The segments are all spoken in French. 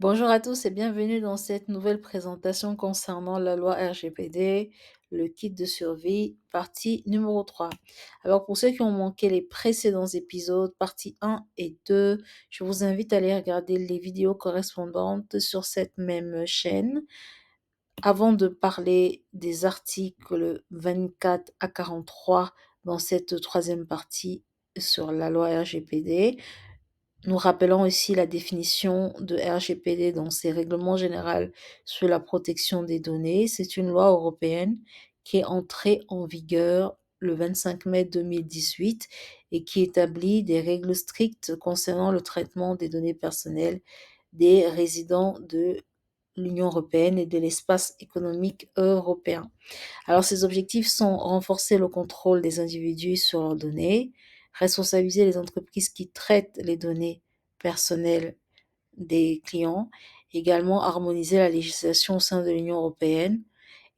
Bonjour à tous et bienvenue dans cette nouvelle présentation concernant la loi RGPD, le kit de survie, partie numéro 3. Alors pour ceux qui ont manqué les précédents épisodes, partie 1 et 2, je vous invite à aller regarder les vidéos correspondantes sur cette même chaîne. Avant de parler des articles 24 à 43 dans cette troisième partie sur la loi RGPD, nous rappelons aussi la définition de RGPD dans ses règlements généraux sur la protection des données. C'est une loi européenne qui est entrée en vigueur le 25 mai 2018 et qui établit des règles strictes concernant le traitement des données personnelles des résidents de l'Union européenne et de l'espace économique européen. Alors, ces objectifs sont renforcer le contrôle des individus sur leurs données, responsabiliser les entreprises qui traitent les données personnelles des clients, également harmoniser la législation au sein de l'Union européenne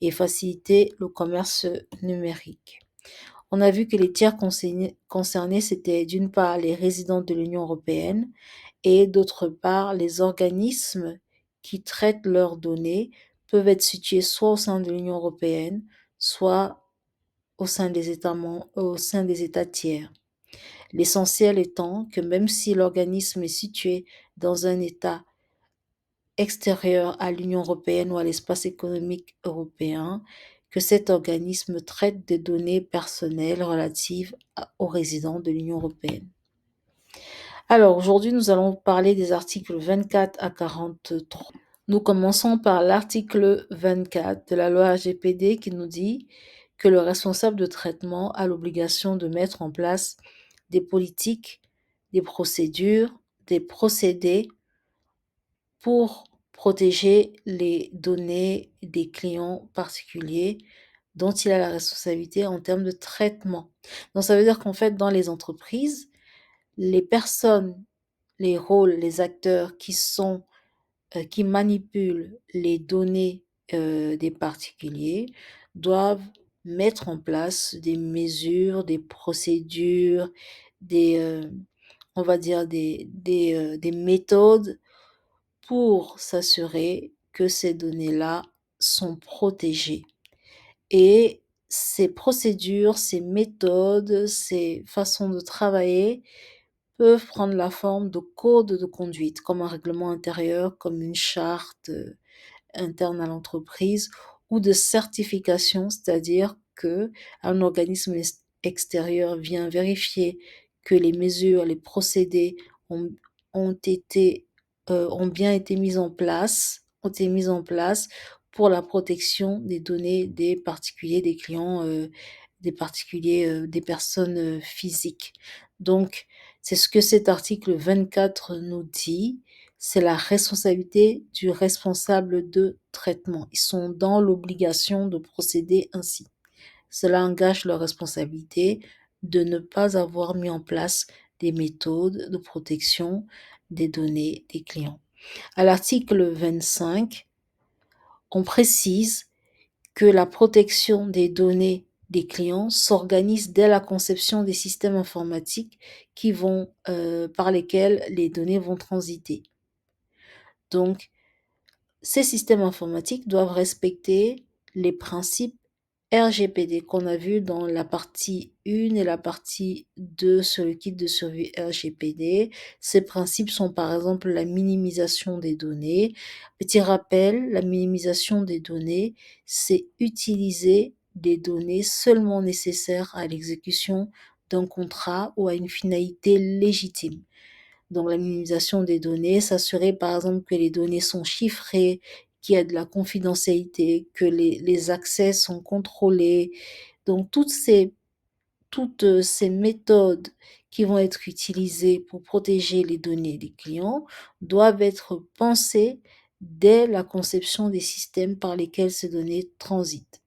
et faciliter le commerce numérique. On a vu que les tiers concernés, c'était d'une part les résidents de l'Union européenne et d'autre part les organismes qui traitent leurs données peuvent être situés soit au sein de l'Union européenne, soit au sein des États tiers. L'essentiel étant que même si l'organisme est situé dans un État extérieur à l'Union européenne ou à l'espace économique européen, que cet organisme traite des données personnelles relatives aux résidents de l'Union européenne. Alors aujourd'hui, nous allons parler des articles 24 à 43. Nous commençons par l'article 24 de la loi RGPD qui nous dit que le responsable de traitement a l'obligation de mettre en place des politiques, des procédures, des procédés pour protéger les données des clients particuliers dont il a la responsabilité en termes de traitement. Donc ça veut dire qu'en fait, dans les entreprises, les personnes, les rôles, les acteurs qui manipulent les données des particuliers doivent mettre en place des mesures, des procédures, des, on va dire des méthodes pour s'assurer que ces données-là sont protégées. Et ces procédures, ces méthodes, ces façons de travailler peuvent prendre la forme de codes de conduite, comme un règlement intérieur, comme une charte interne à l'entreprise, ou de certification, c'est-à-dire que un organisme extérieur vient vérifier que les mesures, les procédés ont, ont été, ont bien été ont été mis en place pour la protection des données des particuliers, des clients, des particuliers, des personnes physiques. Donc, c'est ce que cet article 24 nous dit, c'est la responsabilité du responsable de traitement. Ils sont dans l'obligation de procéder ainsi. Cela engage leur responsabilité de ne pas avoir mis en place des méthodes de protection des données des clients. À l'article 25, on précise que la protection des données des clients s'organise dès la conception des systèmes informatiques par lesquels les données vont transiter. Donc, ces systèmes informatiques doivent respecter les principes RGPD qu'on a vu dans la partie 1 et la partie 2 sur le kit de survie RGPD. Ces principes sont par exemple la minimisation des données. Petit rappel, la minimisation des données, c'est utiliser des données seulement nécessaires à l'exécution d'un contrat ou à une finalité légitime. Donc la minimisation des données, s'assurer par exemple que les données sont chiffrées, qu'il y a de la confidentialité, que les accès sont contrôlés. Donc toutes ces méthodes qui vont être utilisées pour protéger les données des clients doivent être pensées dès la conception des systèmes par lesquels ces données transitent.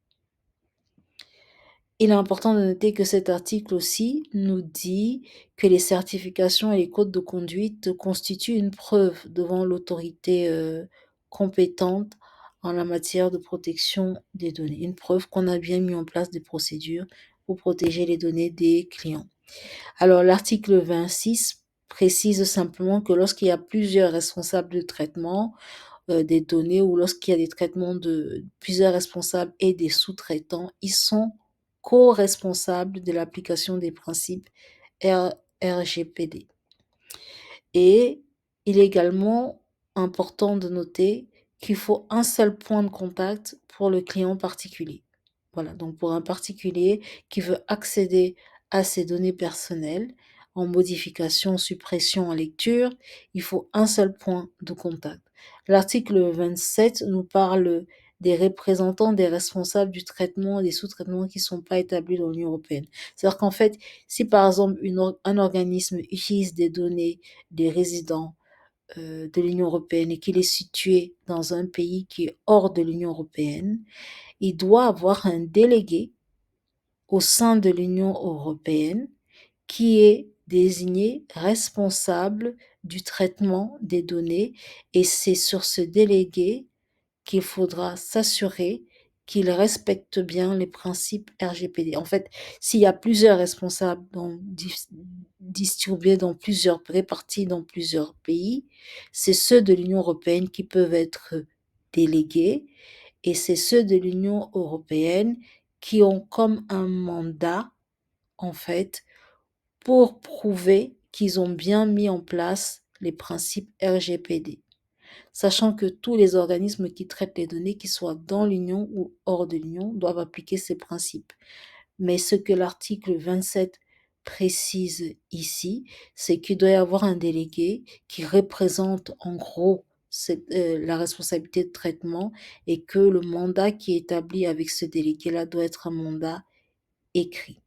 Il est important de noter que cet article aussi nous dit que les certifications et les codes de conduite constituent une preuve devant l'autorité compétente en la matière de protection des données. Une preuve qu'on a bien mis en place des procédures pour protéger les données des clients. Alors l'article 26 précise simplement que lorsqu'il y a plusieurs responsables de traitement des données ou lorsqu'il y a des traitements de plusieurs responsables et des sous-traitants, ils sont co-responsables de l'application des principes RGPD. Et il est également important de noter qu'il faut un seul point de contact pour le client particulier. Voilà, donc pour un particulier qui veut accéder à ses données personnelles en modification, suppression, en lecture, il faut un seul point de contact. L'article 27 nous parle des représentants des responsables du traitement et des sous-traitements qui ne sont pas établis dans l'Union européenne. C'est-à-dire qu'en fait, si par exemple un organisme utilise des données des résidents de l'Union européenne et qu'il est situé dans un pays qui est hors de l'Union européenne, il doit avoir un délégué au sein de l'Union européenne qui est désigné responsable du traitement des données et c'est sur ce délégué qu'il faudra s'assurer qu'il respecte bien les principes RGPD. En fait, s'il y a plusieurs responsables distribués dans plusieurs, répartis dans plusieurs pays, c'est ceux de l'Union européenne qui peuvent être délégués et c'est ceux de l'Union européenne qui ont comme un mandat, en fait, pour prouver qu'ils ont bien mis en place les principes RGPD, sachant que tous les organismes qui traitent les données, qu'ils soient dans l'Union ou hors de l'Union, doivent appliquer ces principes. Mais ce que l'article 27 précise ici, c'est qu'il doit y avoir un délégué qui représente en gros la responsabilité de traitement et que le mandat qui est établi avec ce délégué-là doit être un mandat écrit.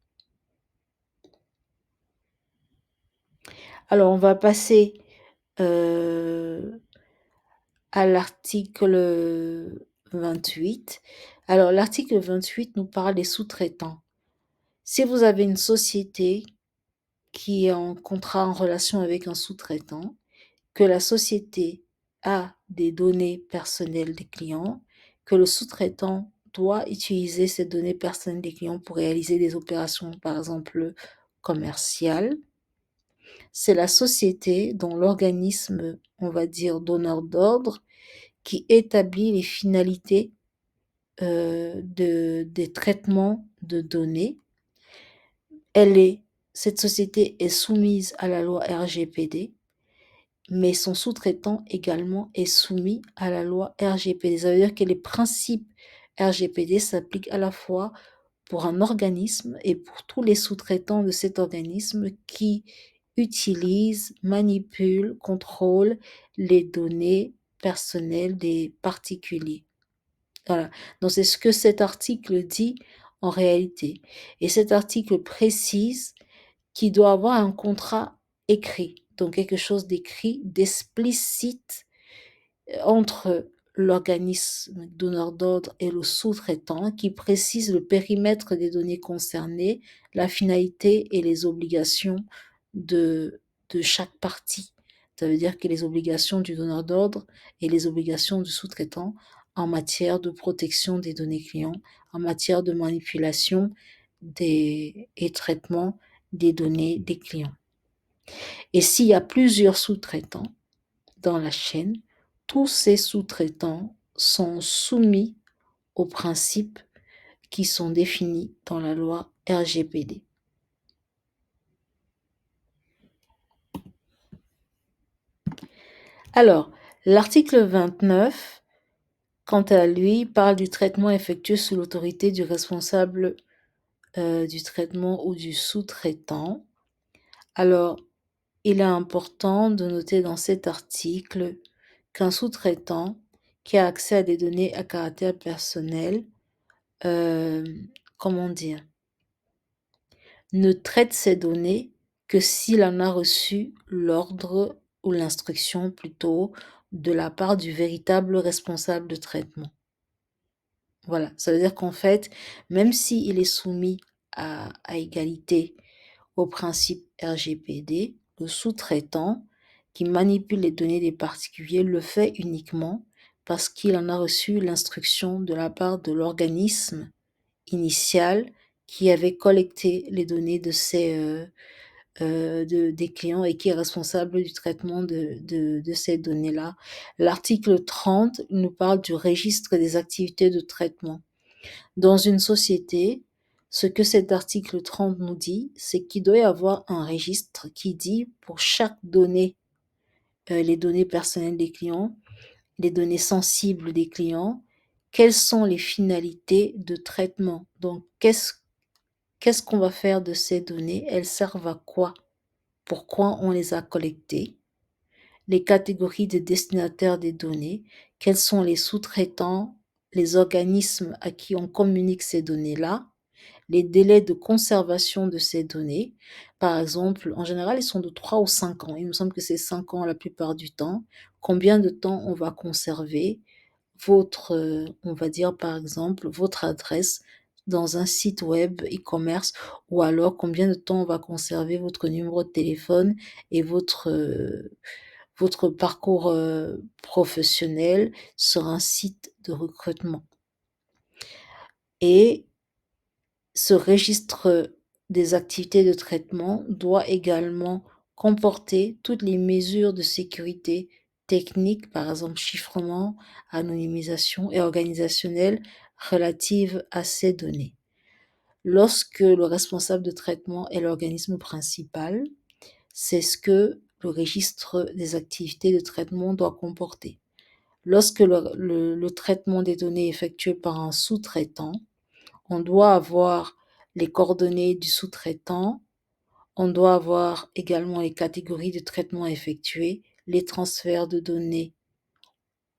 Alors, on va passer à l'article 28. Alors, l'article 28 nous parle des sous-traitants. Si vous avez une société qui est en contrat, en relation avec un sous-traitant, que la société a des données personnelles des clients, que le sous-traitant doit utiliser ces données personnelles des clients pour réaliser des opérations, par exemple, commerciales, c'est la société dont l'organisme, on va dire, donneur d'ordre, qui établit les finalités des traitements de données. Cette société est soumise à la loi RGPD, mais son sous-traitant également est soumis à la loi RGPD. Ça veut dire que les principes RGPD s'appliquent à la fois pour un organisme et pour tous les sous-traitants de cet organisme qui utilisent, manipulent, contrôlent les données personnelles des particuliers. Voilà. Donc c'est ce que cet article dit en réalité. Et cet article précise qu'il doit avoir un contrat écrit, donc quelque chose d'écrit, d'explicite entre l'organisme donneur d'ordre et le sous-traitant qui précise le périmètre des données concernées, la finalité et les obligations de chaque partie. Ça veut dire que les obligations du donneur d'ordre et les obligations du sous-traitant en matière de protection des données clients, en matière de manipulation et traitement des données des clients. Et s'il y a plusieurs sous-traitants dans la chaîne, tous ces sous-traitants sont soumis aux principes qui sont définis dans la loi RGPD. Alors, l'article 29, quant à lui, parle du traitement effectué sous l'autorité du responsable du traitement ou du sous-traitant. Alors, il est important de noter dans cet article qu'un sous-traitant qui a accès à des données à caractère personnel, comment dire, ne traite ces données que s'il en a reçu l'ordre ou l'instruction plutôt de la part du véritable responsable de traitement. Voilà, ça veut dire qu'en fait, même s'il est soumis à égalité au principe RGPD, le sous-traitant qui manipule les données des particuliers le fait uniquement parce qu'il en a reçu l'instruction de la part de l'organisme initial qui avait collecté les données des clients et qui est responsable du traitement de ces données-là. L'article 30 nous parle du registre des activités de traitement. Dans une société, ce que cet article 30 nous dit, c'est qu'il doit y avoir un registre qui dit pour chaque donnée, les données personnelles des clients, les données sensibles des clients, quelles sont les finalités de traitement. Donc, qu'est-ce qu'on va faire de ces données? Elles servent à quoi? Pourquoi on les a collectées? Les catégories de destinataires des données, quels sont les sous-traitants, les organismes à qui on communique ces données-là, les délais de conservation de ces données. Par exemple, en général, ils sont de 3 ou 5 ans. Il me semble que c'est 5 ans la plupart du temps. Combien de temps on va conserver votre, on va dire par exemple, votre adresse dans un site web e-commerce, ou alors combien de temps on va conserver votre numéro de téléphone et votre parcours professionnel sur un site de recrutement. Et ce registre des activités de traitement doit également comporter toutes les mesures de sécurité techniques, par exemple chiffrement, anonymisation et organisationnelle relatives à ces données. Lorsque le responsable de traitement est l'organisme principal, c'est ce que le registre des activités de traitement doit comporter. Lorsque le traitement des données est effectué par un sous-traitant, on doit avoir les coordonnées du sous-traitant, on doit avoir également les catégories de traitement effectués, les transferts de données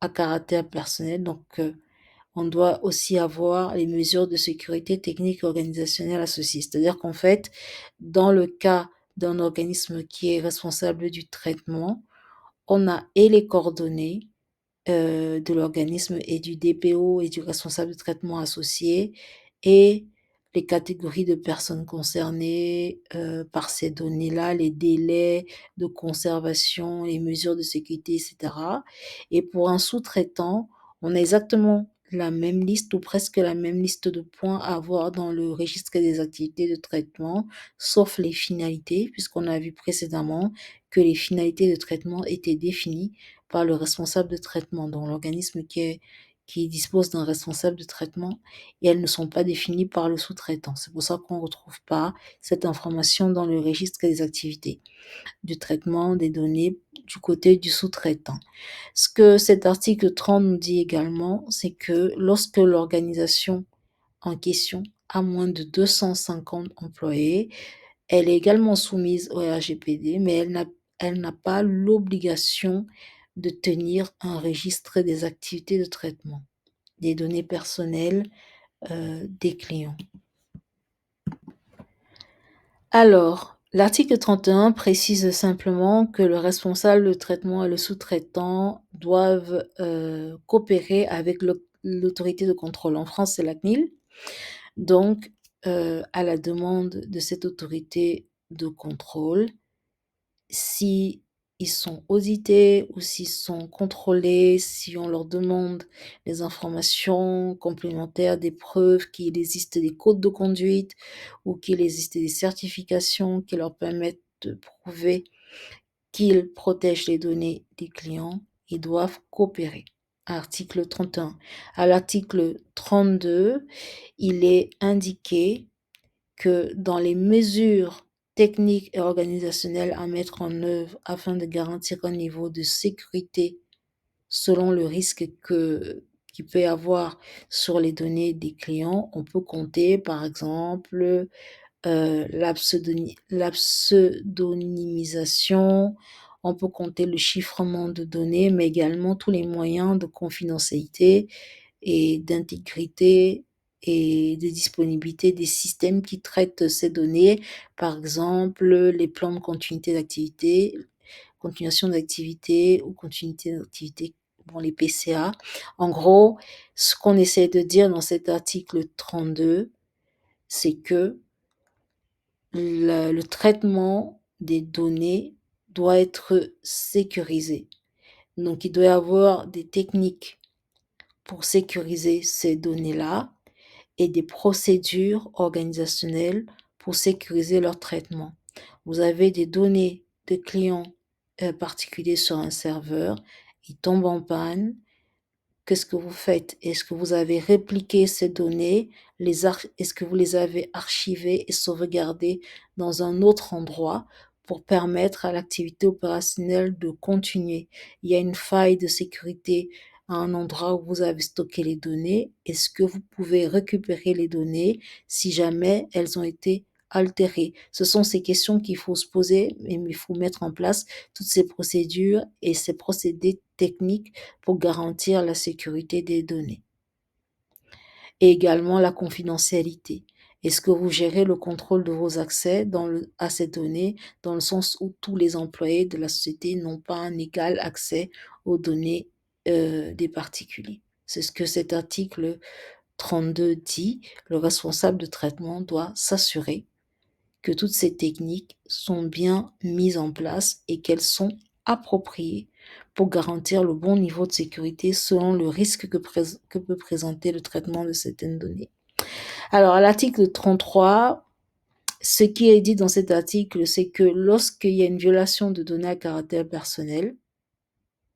à caractère personnel. Donc, on doit aussi avoir les mesures de sécurité technique et organisationnelle associées. C'est-à-dire qu'en fait, dans le cas d'un organisme qui est responsable du traitement, on a et les coordonnées de l'organisme et du DPO et du responsable de traitement associé, et les catégories de personnes concernées par ces données-là, les délais de conservation, les mesures de sécurité, etc. Et pour un sous-traitant, on a exactement la même liste ou presque la même liste de points à avoir dans le registre des activités de traitement, sauf les finalités, puisqu'on a vu précédemment que les finalités de traitement étaient définies par le responsable de traitement, donc l'organisme qui dispose d'un responsable de traitement, et elles ne sont pas définies par le sous-traitant. C'est pour ça qu'on ne retrouve pas cette information dans le registre des activités du traitement des données du côté du sous-traitant. Ce que cet article 30 nous dit également, c'est que lorsque l'organisation en question a moins de 250 employés, elle est également soumise au RGPD, mais elle n'a pas l'obligation de tenir un registre des activités de traitement, des données personnelles des clients. Alors, l'article 31 précise simplement que le responsable de traitement et le sous-traitant doivent coopérer avec l'autorité de contrôle. En France, c'est la CNIL. Donc, à la demande de cette autorité de contrôle, si ils sont audités ou s'ils sont contrôlés, si on leur demande des informations complémentaires, des preuves, qu'il existe des codes de conduite ou qu'il existe des certifications qui leur permettent de prouver qu'ils protègent les données des clients, ils doivent coopérer. Article 31. À l'article 32, il est indiqué que dans les mesures techniques et organisationnelles à mettre en œuvre afin de garantir un niveau de sécurité selon le risque qu'il peut y avoir sur les données des clients, on peut compter par exemple la pseudonymisation, on peut compter le chiffrement de données, mais également tous les moyens de confidentialité et d'intégrité et de disponibilité des systèmes qui traitent ces données, par exemple les plans de continuité d'activité, continuation d'activité ou continuité d'activité, bon, les PCA. En gros, ce qu'on essaie de dire dans cet article 32, c'est que le traitement des données doit être sécurisé. Donc, il doit y avoir des techniques pour sécuriser ces données-là et des procédures organisationnelles pour sécuriser leur traitement. Vous avez des données de clients particuliers sur un serveur, ils tombent en panne. Qu'est-ce que vous faites? Est-ce que vous avez répliqué ces données? Est-ce que vous les avez archivées et sauvegardées dans un autre endroit pour permettre à l'activité opérationnelle de continuer? Il y a une faille de sécurité à un endroit où vous avez stocké les données. Est-ce que vous pouvez récupérer les données si jamais elles ont été altérées? Ce sont ces questions qu'il faut se poser, mais il faut mettre en place toutes ces procédures et ces procédés techniques pour garantir la sécurité des données et également la confidentialité. Est-ce que vous gérez le contrôle de vos accès à ces données dans le sens où tous les employés de la société n'ont pas un égal accès aux données des particuliers? C'est ce que cet article 32 dit. Le responsable de traitement doit s'assurer que toutes ces techniques sont bien mises en place et qu'elles sont appropriées pour garantir le bon niveau de sécurité selon le risque que peut présenter le traitement de certaines données. Alors, à l'article 33, ce qui est dit dans cet article, c'est que lorsqu'il y a une violation de données à caractère personnel,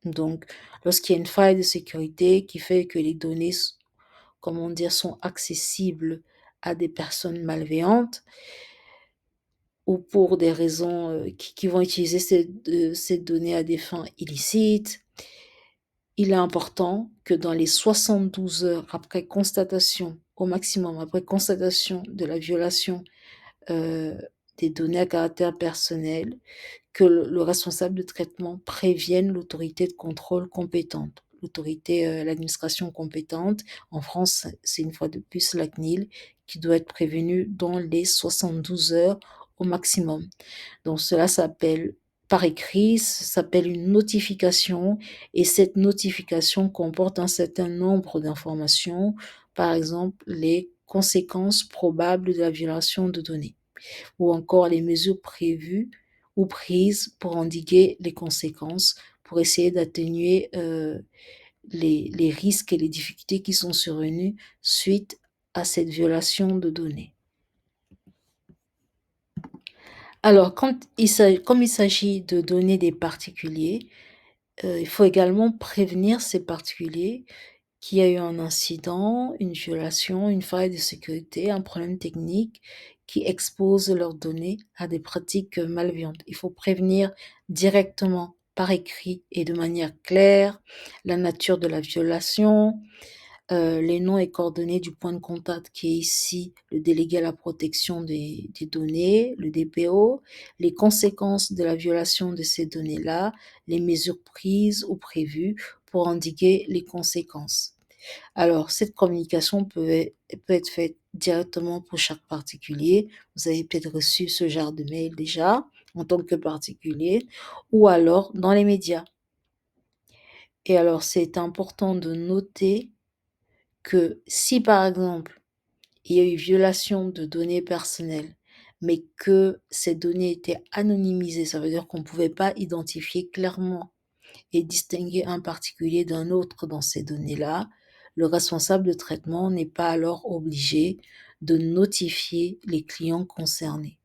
donc lorsqu'il y a une faille de sécurité qui fait que les données, comment dire, sont accessibles à des personnes malveillantes, ou pour des raisons qui vont utiliser ces données à des fins illicites, il est important que dans les 72 heures après constatation, au maximum après constatation de la violation euh, des données à caractère personnel, que le responsable de traitement prévienne l'autorité de contrôle compétente. L'administration compétente, en France, c'est une fois de plus la CNIL, qui doit être prévenue dans les 72 heures au maximum. Donc cela s'appelle par écrit, ça s'appelle une notification et cette notification comporte un certain nombre d'informations, par exemple les conséquences probables de la violation de données ou encore les mesures prévues ou prises pour endiguer les conséquences, pour essayer d'atténuer les risques et les difficultés qui sont survenus suite à cette violation de données. Alors, comme il s'agit de données des particuliers, il faut également prévenir ces particuliers qu'il y a eu un incident, une violation, une faille de sécurité, un problème technique qui expose leurs données à des pratiques malveillantes. Il faut prévenir directement par écrit et de manière claire la nature de la violation, les noms et coordonnées du point de contact qui est ici le délégué à la protection des données, le DPO, les conséquences de la violation de ces données-là, les mesures prises ou prévues pour endiguer les conséquences. Alors, cette communication peut être faite directement pour chaque particulier. Vous avez peut-être reçu ce genre de mail déjà en tant que particulier ou alors dans les médias. Et alors, c'est important de noter que si par exemple il y a eu violation de données personnelles, mais que ces données étaient anonymisées, ça veut dire qu'on ne pouvait pas identifier clairement et distinguer un particulier d'un autre dans ces données-là, le responsable de traitement n'est pas alors obligé de notifier les clients concernés.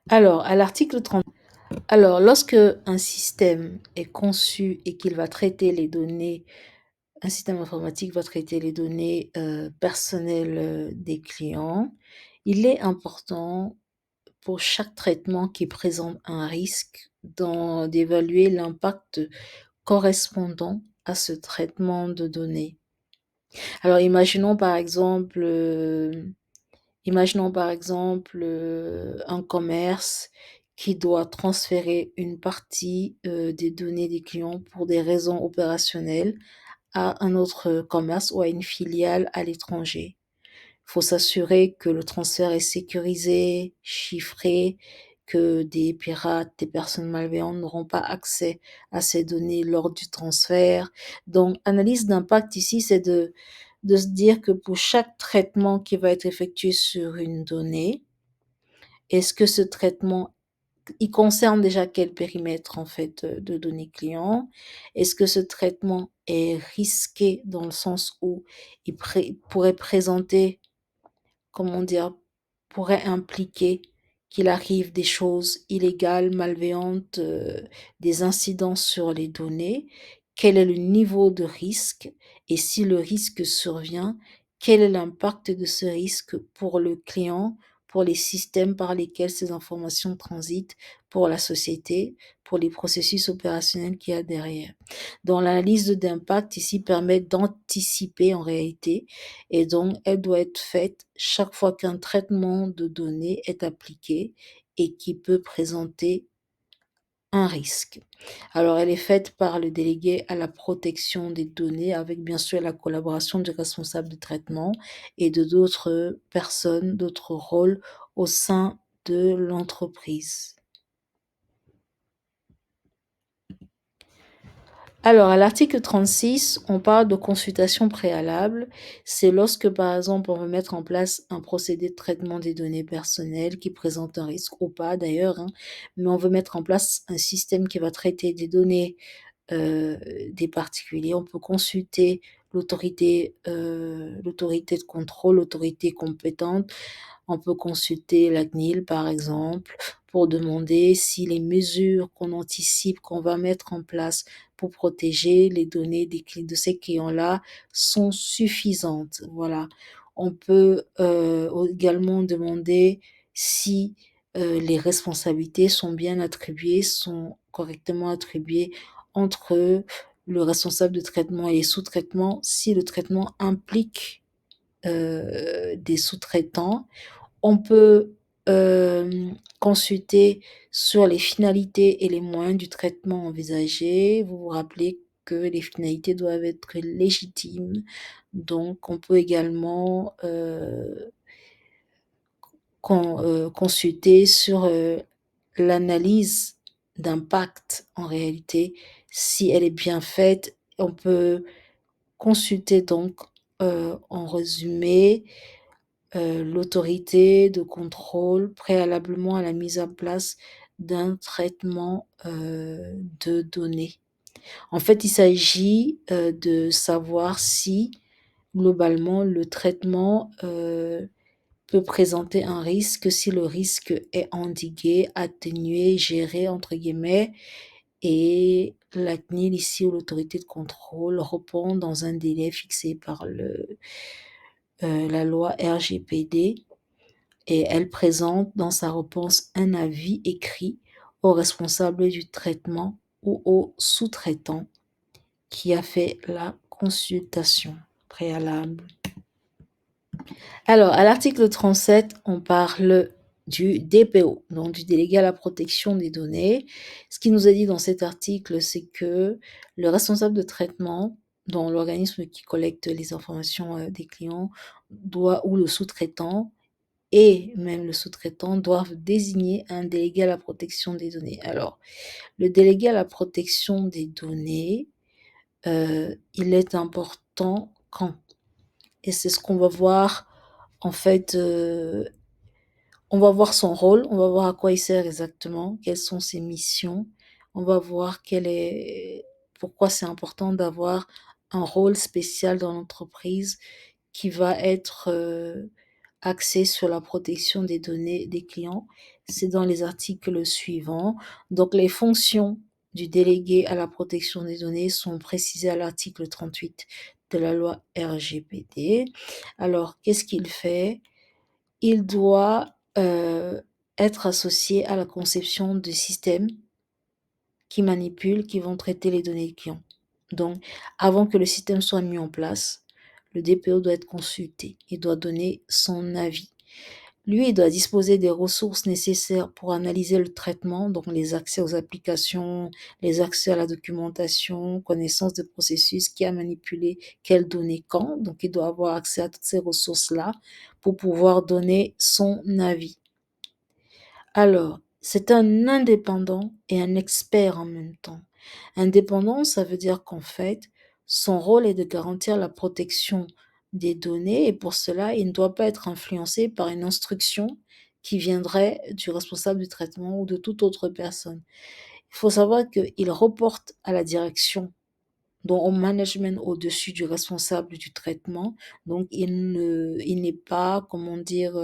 Alors, à l'article 30, alors lorsque un système est conçu et qu'il va traiter les données, un système informatique va traiter les données personnelles des clients, il est important pour chaque traitement qui présente un risque d'évaluer l'impact correspondant à ce traitement de données. Alors imaginons par exemple un commerce qui doit transférer une partie des données des clients pour des raisons opérationnelles à un autre commerce ou à une filiale à l'étranger. Il faut s'assurer que le transfert est sécurisé, chiffré, que des pirates, des personnes malveillantes n'auront pas accès à ces données lors du transfert. Donc, analyse d'impact ici, c'est de se dire que pour chaque traitement qui va être effectué sur une donnée, est-ce que ce traitement, il concerne déjà quel périmètre en fait de données clients? Est-ce que ce traitement est risqué dans le sens où il pourrait présenter, comment dire, pourrait impliquer qu'il arrive des choses illégales, malveillantes, des incidents sur les données, quel est le niveau de risque et si le risque survient, quel est l'impact de ce risque pour le client, pour les systèmes par lesquels ces informations transitent, pour la société, pour les processus opérationnels qu'il y a derrière. Donc l'analyse d'impact ici permet d'anticiper en réalité et donc elle doit être faite chaque fois qu'un traitement de données est appliqué et qui peut présenter un risque. Alors elle est faite par le délégué à la protection des données avec bien sûr la collaboration du responsable de traitement et de d'autres personnes, d'autres rôles au sein de l'entreprise. Alors, à l'article 36, on parle de consultation préalable. C'est lorsque, par exemple, on veut mettre en place un procédé de traitement des données personnelles qui présente un risque ou pas d'ailleurs, hein, mais on veut mettre en place un système qui va traiter des données euh, des particuliers. On peut consulter l'autorité de contrôle, l'autorité compétente. On peut consulter la CNIL, par exemple, pour demander si les mesures qu'on anticipe, qu'on va mettre en place pour protéger les données de ces clients-là sont suffisantes. Voilà. On peut également demander si les responsabilités sont bien attribuées, sont correctement attribuées entre le responsable de traitement et les sous-traitants, si le traitement implique des sous-traitants. On peut consulter sur les finalités et les moyens du traitement envisagé. Vous vous rappelez que les finalités doivent être légitimes. Donc, on peut également consulter sur l'analyse d'impact en réalité, si elle est bien faite. On peut consulter donc en résumé l'autorité de contrôle préalablement à la mise en place d'un traitement de données. En fait, il s'agit de savoir si globalement le traitement peut présenter un risque, si le risque est endigué, atténué, géré entre guillemets, et la CNIL ici ou l'autorité de contrôle répond dans un délai fixé par la loi RGPD et elle présente dans sa réponse un avis écrit au responsable du traitement ou au sous-traitant qui a fait la consultation préalable. Alors, à l'article 37, on parle du DPO, donc du délégué à la protection des données. Ce qui nous est dit dans cet article, c'est que le responsable de traitement, dans l'organisme qui collecte les informations des clients, doit, ou le sous-traitant, et même le sous-traitant doivent désigner un délégué à la protection des données. Alors, le délégué à la protection des données, il est important quand? Et c'est ce qu'on va voir en fait. On va voir son rôle, on va voir à quoi il sert exactement, quelles sont ses missions, on va voir pourquoi c'est important d'avoir un rôle spécial dans l'entreprise qui va être axé sur la protection des données des clients. C'est dans les articles suivants. Donc les fonctions du délégué à la protection des données sont précisées à l'article 38 de la loi RGPD. Alors, qu'est-ce qu'il fait? Il doit être associé à la conception de systèmes qui manipulent, qui vont traiter les données clients. Donc, avant que le système soit mis en place, le DPO doit être consulté. Il doit donner son avis. Lui, il doit disposer des ressources nécessaires pour analyser le traitement, donc les accès aux applications, les accès à la documentation, connaissance des processus, qui a manipulé quelles données quand. Donc, il doit avoir accès à toutes ces ressources-là pour pouvoir donner son avis. Alors, c'est un indépendant et un expert en même temps. Indépendant, ça veut dire qu'en fait, son rôle est de garantir la protection des données et pour cela, il ne doit pas être influencé par une instruction qui viendrait du responsable du traitement ou de toute autre personne. Il faut savoir qu'il reporte à la direction, donc au management au-dessus du responsable du traitement. Donc, il n'est pas, comment dire,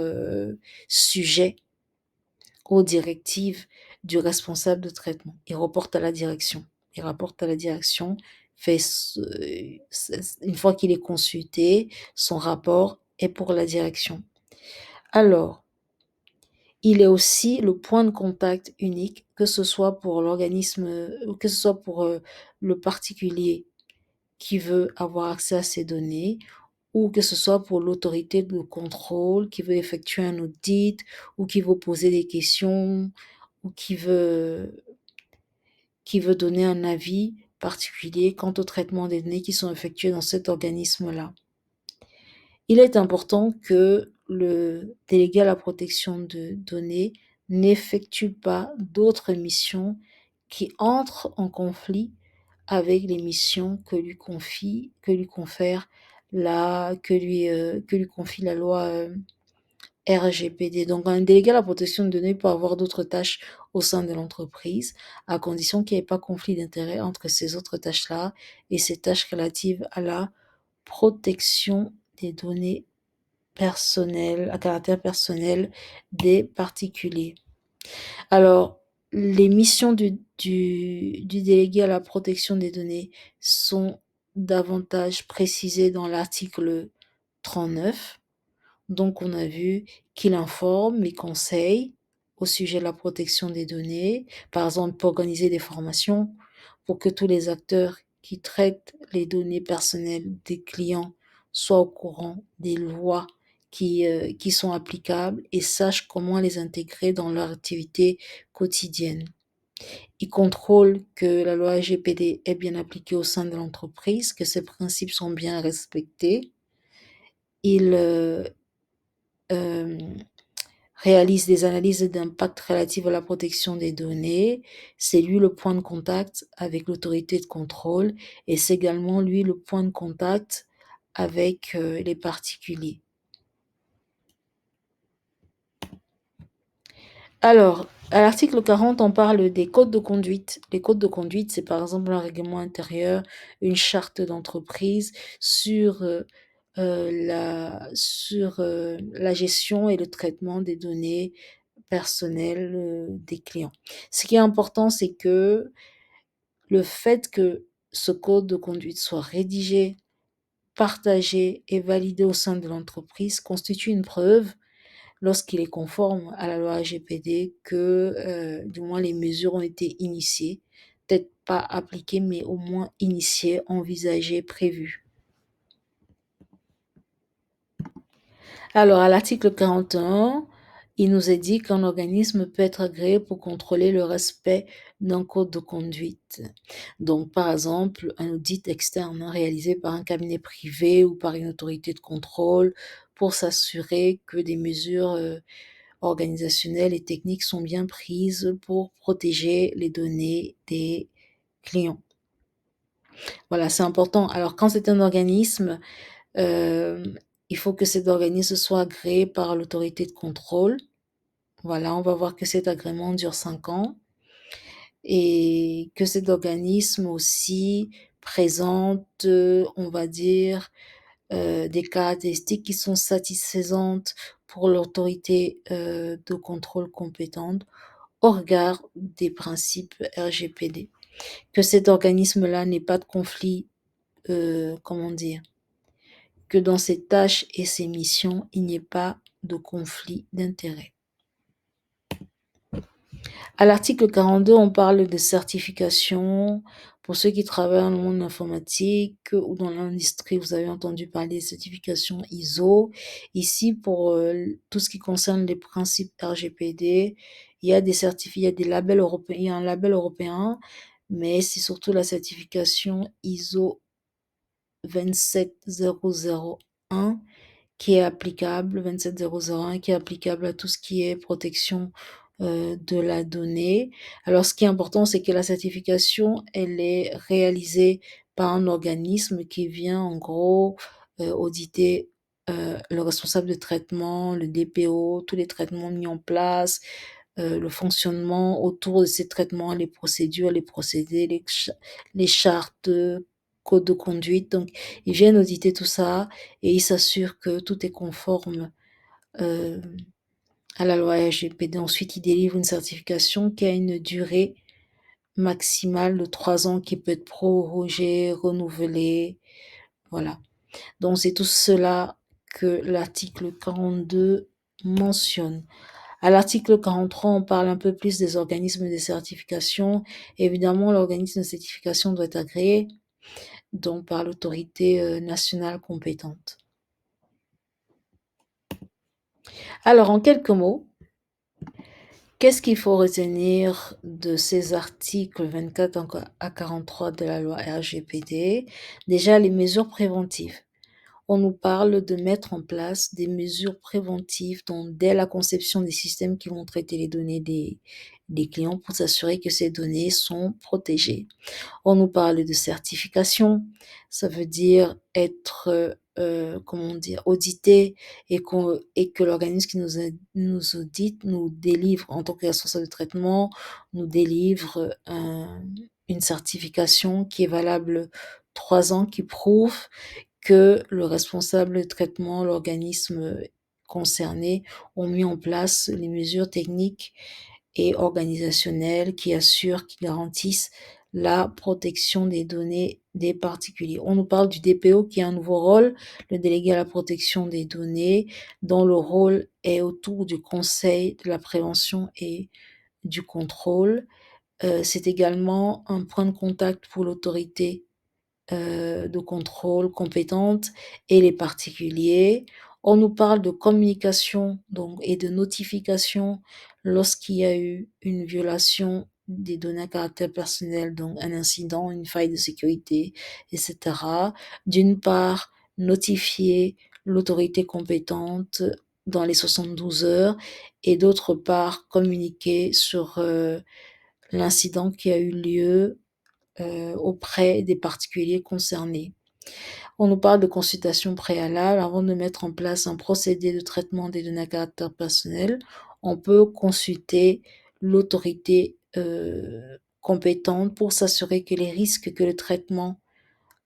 sujet aux directives du responsable de traitement. Il reporte à la direction. Il rapporte à la direction, fait une fois qu'il est consulté, son rapport est pour la direction. Alors, il est aussi le point de contact unique, que ce soit pour l'organisme, que ce soit pour le particulier qui veut avoir accès à ces données, ou que ce soit pour l'autorité de contrôle qui veut effectuer un audit, ou qui veut poser des questions, ou qui veut donner un avis particulier quant au traitement des données qui sont effectuées dans cet organisme-là. Il est important que le délégué à la protection de données n'effectue pas d'autres missions qui entrent en conflit avec les missions que lui confie la loi RGPD. Donc, un délégué à la protection de données peut avoir d'autres tâches au sein de l'entreprise, à condition qu'il n'y ait pas conflit d'intérêt entre ces autres tâches-là et ces tâches relatives à la protection des données personnelles, à caractère personnel des particuliers. Alors, les missions du délégué à la protection des données sont davantage précisées dans l'article 39. Donc, on a vu qu'il informe les conseils au sujet de la protection des données, par exemple pour organiser des formations, pour que tous les acteurs qui traitent les données personnelles des clients soient au courant des lois qui sont applicables et sachent comment les intégrer dans leur activité quotidienne. Il contrôle que la loi RGPD est bien appliquée au sein de l'entreprise, que ses principes sont bien respectés. Il réalise des analyses d'impact relatives à la protection des données. C'est lui le point de contact avec l'autorité de contrôle et c'est également lui le point de contact avec les particuliers. Alors, à l'article 40, on parle des codes de conduite. Les codes de conduite, c'est par exemple un règlement intérieur, une charte d'entreprise sur, la gestion et le traitement des données personnelles des clients. Ce qui est important, c'est que le fait que ce code de conduite soit rédigé, partagé et validé au sein de l'entreprise constitue une preuve lorsqu'il est conforme à la loi RGPD que du moins les mesures ont été initiées, peut-être pas appliquées, mais au moins initiées, envisagées, prévues. Alors, à l'article 41, il nous est dit qu'un organisme peut être agréé pour contrôler le respect d'un code de conduite. Donc, par exemple, un audit externe réalisé par un cabinet privé ou par une autorité de contrôle pour s'assurer que des mesures organisationnelles et techniques sont bien prises pour protéger les données des clients. Voilà, c'est important. Alors, quand c'est un organisme, euh, il faut que cet organisme soit agréé par l'autorité de contrôle. Voilà, on va voir que cet agrément dure 5 ans et que cet organisme aussi présente, on va dire, des caractéristiques qui sont satisfaisantes pour l'autorité de contrôle compétente au regard des principes RGPD. Que cet organisme-là n'ait pas de conflit, comment dire, que dans ses tâches et ses missions, il n'y ait pas de conflit d'intérêt. À l'article 42, on parle de certification. Pour ceux qui travaillent dans le monde informatique ou dans l'industrie, vous avez entendu parler de certification ISO. Ici, pour tout ce qui concerne les principes RGPD, il y a des certificats, il y a des labels européens, il y a un label européen, mais c'est surtout la certification ISO 27001 qui est applicable, 27001 qui est applicable à tout ce qui est protection de la donnée. Alors, ce qui est important, c'est que la certification, elle est réalisée par un organisme qui vient en gros auditer le responsable de traitement, le DPO, tous les traitements mis en place, le fonctionnement autour de ces traitements, les procédures, les procédés, les chartes, codes de conduite. Donc, ils viennent auditer tout ça et ils s'assurent que tout est conforme à la loi RGPD. Ensuite, il délivre une certification qui a une durée maximale de 3 ans qui peut être prorogée, renouvelée. Voilà. Donc, c'est tout cela que l'article 42 mentionne. À l'article 43, on parle un peu plus des organismes de certification. Évidemment, l'organisme de certification doit être agréé donc par l'autorité nationale compétente. Alors, en quelques mots, qu'est-ce qu'il faut retenir de ces articles 24 à 43 de la loi RGPD? Déjà, les mesures préventives. On nous parle de mettre en place des mesures préventives donc dès la conception des systèmes qui vont traiter les données des clients pour s'assurer que ces données sont protégées. On nous parle de certification, ça veut dire être, comment dire? Audité et que l'organisme qui nous audite nous délivre en tant que responsable de traitement, nous délivre une certification qui est valable 3 ans, qui prouve que le responsable de traitement, l'organisme concerné ont mis en place les mesures techniques et organisationnelles qui garantissent la protection des données des particuliers. On nous parle du DPO qui a un nouveau rôle, le délégué à la protection des données, dont le rôle est autour du conseil, de la prévention et du contrôle. C'est également un point de contact pour l'autorité de contrôle compétente et les particuliers. On nous parle de communication donc, et de notification lorsqu'il y a eu une violation des données à caractère personnel, donc un incident, une faille de sécurité, etc. D'une part, notifier l'autorité compétente dans les 72 heures et d'autre part, communiquer sur l'incident qui a eu lieu auprès des particuliers concernés. On nous parle de consultation préalable avant de mettre en place un procédé de traitement des données à caractère personnel. On peut consulter l'autorité compétente pour s'assurer que les risques que le traitement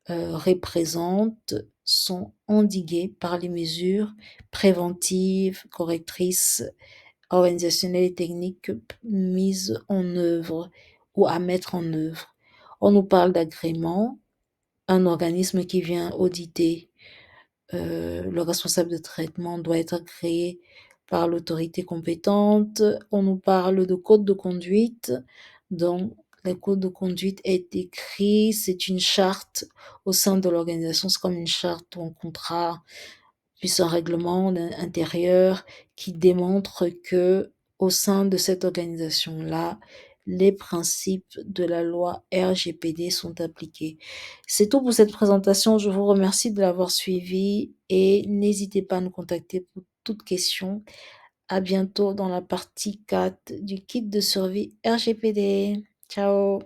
représente sont endigués par les mesures préventives, correctrices, organisationnelles et techniques mises en œuvre ou à mettre en œuvre. On nous parle d'agrément, un organisme qui vient auditer le responsable de traitement doit être agréé par l'autorité compétente. On nous parle de code de conduite. Donc, le code de conduite est écrit, c'est une charte au sein de l'organisation, c'est comme une charte ou un contrat puis un règlement intérieur qui démontre que au sein de cette organisation-là, les principes de la loi RGPD sont appliqués. C'est tout pour cette présentation. Je vous remercie de l'avoir suivi et n'hésitez pas à nous contacter pour toute question. À bientôt dans la partie 4 du kit de survie RGPD. Ciao!